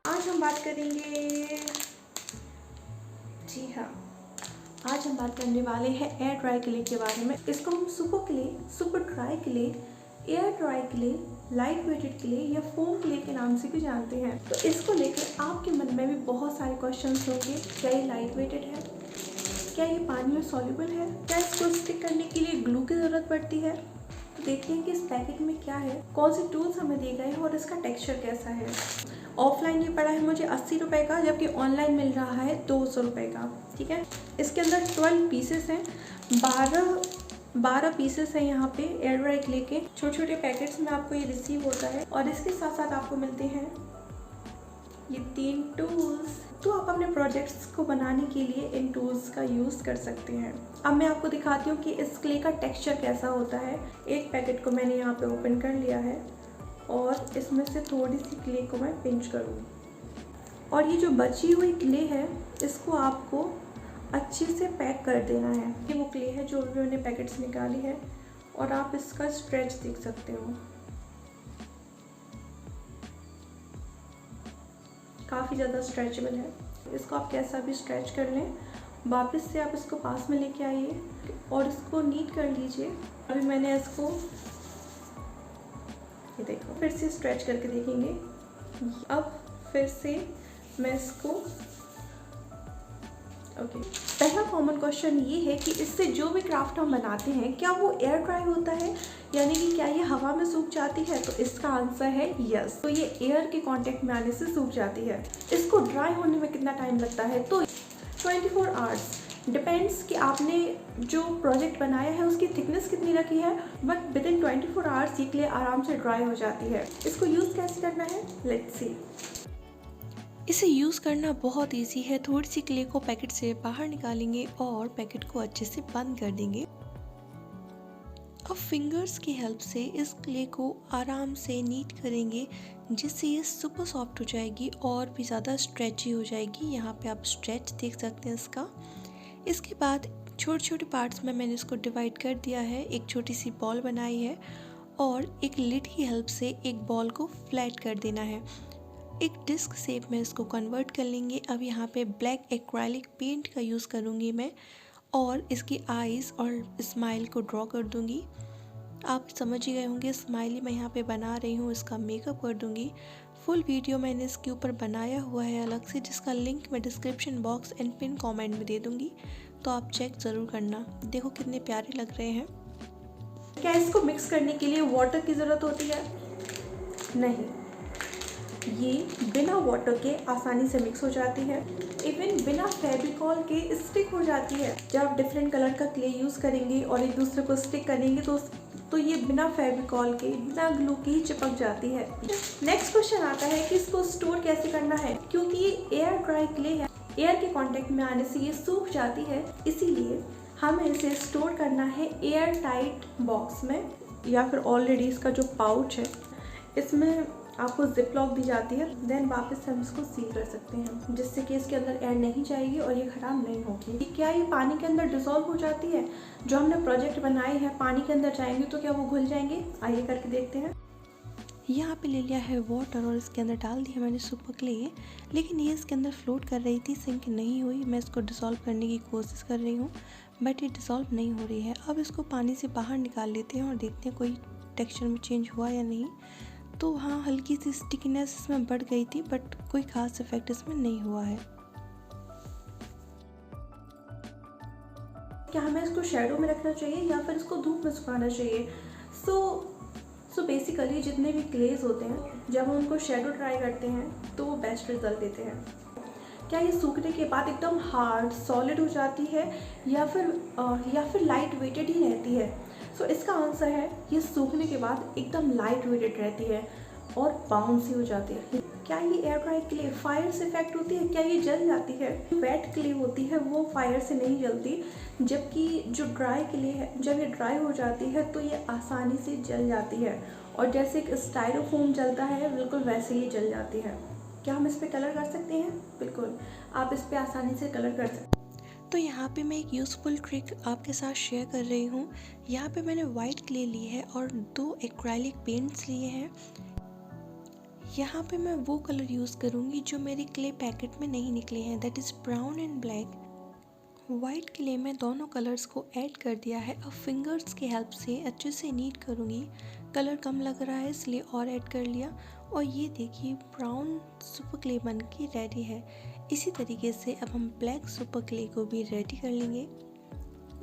आज हम बात करेंगे, जी हाँ, आज हम बात करने वाले हैं एयर ड्राई क्ले के बारे में। इसको हम super clay, super dry clay, air dry clay, light weighted clay या फोम क्ले के नाम से भी जानते हैं। तो इसको लेकर आपके मन में भी बहुत सारे क्वेश्चंस होंगे। क्या ये लाइट वेटेड है? क्या ये पानी में सॉल्युबल है? क्या इसको स्टिक करने के लिए ग्लू की ज़रूरत पड़ती है? तो देखते हैं कि इस पैकेट में क्या है, कौन से टूल्स हमें दिए गए हैं और इसका टेक्सचर कैसा है। ऑफलाइन ये पड़ा है मुझे 80 रुपये का, जबकि ऑनलाइन मिल रहा है 200 रुपये का। ठीक है, इसके अंदर 12 पीसेस हैं, 12 पीसेस हैं यहाँ पे एयर ड्राई क्ले के। छोटे छोटे पैकेट्स में आपको ये रिसीव होता है और इसके साथ साथ आपको मिलते हैं ये 3 टूल्स। तो आप अपने प्रोजेक्ट्स को बनाने के लिए इन टूल्स का यूज़ कर सकते हैं। अब मैं आपको दिखाती हूँ कि इस क्ले का टेक्सचर कैसा होता है। एक पैकेट को मैंने यहाँ पे ओपन कर लिया है और इसमें से थोड़ी सी क्ले को मैं पिंच करूँगी और ये जो बची हुई क्ले है इसको आपको अच्छे से पैक कर देना है। ये वो क्ले है जो भी मैंने पैकेट से निकाली है और आप इसका स्ट्रेच देख सकते हो, काफ़ी ज़्यादा स्ट्रेचेबल है। इसको आप कैसा भी स्ट्रेच कर लें, वापस से आप इसको पास में लेके आइए और इसको नीट कर लीजिए। अभी मैंने इसको, ये देखो, फिर से स्ट्रेच करके देखेंगे। अब फिर से मैं इसको, ओके। पहला कॉमन क्वेश्चन ये है कि इससे जो भी क्राफ्ट हम बनाते हैं क्या वो एयर ड्राई होता है, यानी कि क्या ये हवा में सूख जाती है? तो इसका आंसर है यस। तो ये एयर के कांटेक्ट में आने से सूख जाती है। इसको ड्राई होने में कितना टाइम लगता है? तो 24 आवर्स। डिपेंड्स कि आपने जो प्रोजेक्ट बनाया है उसकी थिकनेस कितनी रखी है, बट विद इन 24 आवर्स ये क्ले आराम से ड्राई हो जाती है। इसको यूज़ कैसे करना है, लेट्स सी। इसे यूज़ करना बहुत इजी है। थोड़ी सी क्ले को पैकेट से बाहर निकालेंगे और पैकेट को अच्छे से बंद कर देंगे। अब फिंगर्स की हेल्प से इस क्ले को आराम से नीट करेंगे, जिससे ये सुपर सॉफ्ट हो जाएगी और भी ज़्यादा स्ट्रेची हो जाएगी। यहाँ पे आप स्ट्रेच देख सकते हैं इसका। इसके बाद छोटे छोटे पार्ट्स में मैंने इसको डिवाइड कर दिया है। एक छोटी सी बॉल बनाई है और एक लिड की हेल्प से एक बॉल को फ्लैट कर देना है। एक डिस्क शेप में इसको कन्वर्ट कर लेंगे। अब यहाँ पे ब्लैक एक्रेलिक पेंट का यूज़ करूँगी मैं और इसकी आईज़ और स्माइल को ड्रॉ कर दूँगी। आप समझ ही गए होंगे, स्माइली मैं यहाँ पे बना रही हूँ, इसका मेकअप कर दूँगी। फुल वीडियो मैंने इसके ऊपर बनाया हुआ है अलग से, जिसका लिंक मैं description box and pin comment में दे दूँगी, तो आप चेक ज़रूर करना। देखो कितने प्यारे लग रहे हैं। क्या इसको मिक्स करने के लिए वाटर की ज़रूरत होती है? नहीं, ये बिना वाटर के आसानी से मिक्स हो जाती है। इवन बिना फेविकॉल के स्टिक हो जाती है। जब आप डिफरेंट कलर का क्ले यूज़ करेंगे और एक दूसरे को स्टिक करेंगे तो ये बिना फेविकॉल के, बिना ग्लू के ही चिपक जाती है। नेक्स्ट क्वेश्चन आता है कि इसको स्टोर कैसे करना है। क्योंकि ये एयर ड्राई क्ले है, एयर के कांटेक्ट में आने से ये सूख जाती है, इसीलिए हमें इसे स्टोर करना है एयर टाइट बॉक्स में, या फिर ऑलरेडी इसका जो पाउच है इसमें आपको जिप लॉक दी जाती है। देन वापस से हम इसको सील कर सकते हैं, जिससे कि इसके अंदर एयर नहीं जाएगी और ये ख़राब नहीं होगी। क्या ये पानी के अंदर डिसॉल्व हो जाती है? जो हमने प्रोजेक्ट बनाए हैं पानी के अंदर जाएंगे तो क्या वो घुल जाएंगे? आइए करके देखते हैं। यहाँ पे ले लिया है वाटर और इसके अंदर डाल दिया मैंने सुपर क्ले, लेकिन ये इसके अंदर फ्लोट कर रही थी, सिंक नहीं हुई। मैं इसको डिसॉल्व करने की कोशिश कर रही हूँ बट ये डिसॉल्व नहीं हो रही है। अब इसको पानी से बाहर निकाल लेते हैं और देखते हैं कोई टेक्सचर में चेंज हुआ या नहीं। तो हाँ, हल्की सी स्टिकीनेस इसमें बढ़ गई थी बट कोई खास इफेक्ट इसमें नहीं हुआ है। क्या हमें इसको शेडो में रखना चाहिए या फिर इसको धूप में सुखाना चाहिए? सो बेसिकली जितने भी क्लेज होते हैं, जब हम उनको शेडो ट्राई करते हैं तो वो बेस्ट रिजल्ट देते हैं। क्या ये सूखने के बाद एकदम हार्ड सॉलिड हो जाती है या फिर लाइट वेटेड ही रहती है? सो इसका आंसर है ये सूखने के बाद एकदम लाइट वेटेड रहती है और बाउंसी हो जाती है। क्या ये एयर ड्राई क्ले फायर से इफेक्ट होती है? क्या ये जल जाती है? वेट क्ले होती है वो फायर से नहीं जलती, जबकि जो ड्राई क्ले है जब ये ड्राई हो जाती है तो ये आसानी से जल जाती है, और जैसे एक स्टाइरोफोम जलता है बिल्कुल वैसे ही जल जाती है। क्या हम इस पर कलर कर सकते हैं? बिल्कुल, आप इस पर आसानी से कलर कर सकते हैं। तो यहाँ पे मैं एक यूज़फुल ट्रिक आपके साथ शेयर कर रही हूँ। यहाँ पे मैंने वाइट क्ले ली है और 2 एक्रेलिक पेंट्स लिए हैं। यहाँ पे मैं वो कलर यूज़ करूँगी जो मेरी क्ले पैकेट में नहीं निकले हैं, that is brown and black. White clay में दोनों कलर्स को ऐड कर दिया है। अब फिंगर्स की हेल्प से अच्छे से नीट करूँगी। कलर कम लग रहा है इसलिए और ऐड कर लिया, और ये देखिए ब्राउन सुपर क्ले बन के रेडी है। इसी तरीके से अब हम ब्लैक सुपर क्ले को भी रेडी कर लेंगे।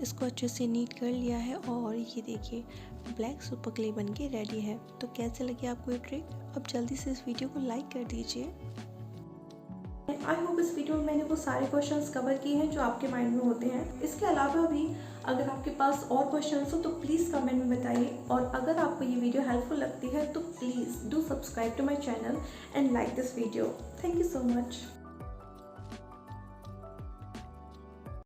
इसको अच्छे से नीट कर लिया है और ये देखिए ब्लैक सुपर क्ले बन के रेडी है। तो कैसे लगी आपको ये ट्रिक? अब जल्दी से इस वीडियो को लाइक कर दीजिए। आई होप इस वीडियो में मैंने वो सारे क्वेश्चंस कवर किए हैं जो आपके माइंड में होते हैं। इसके अलावा भी अगर आपके पास और क्वेश्चंस हो तो प्लीज़ कमेंट में बताइए, और अगर आपको ये वीडियो हेल्पफुल लगती है तो please do subscribe to my channel and like this video. Thank you so much.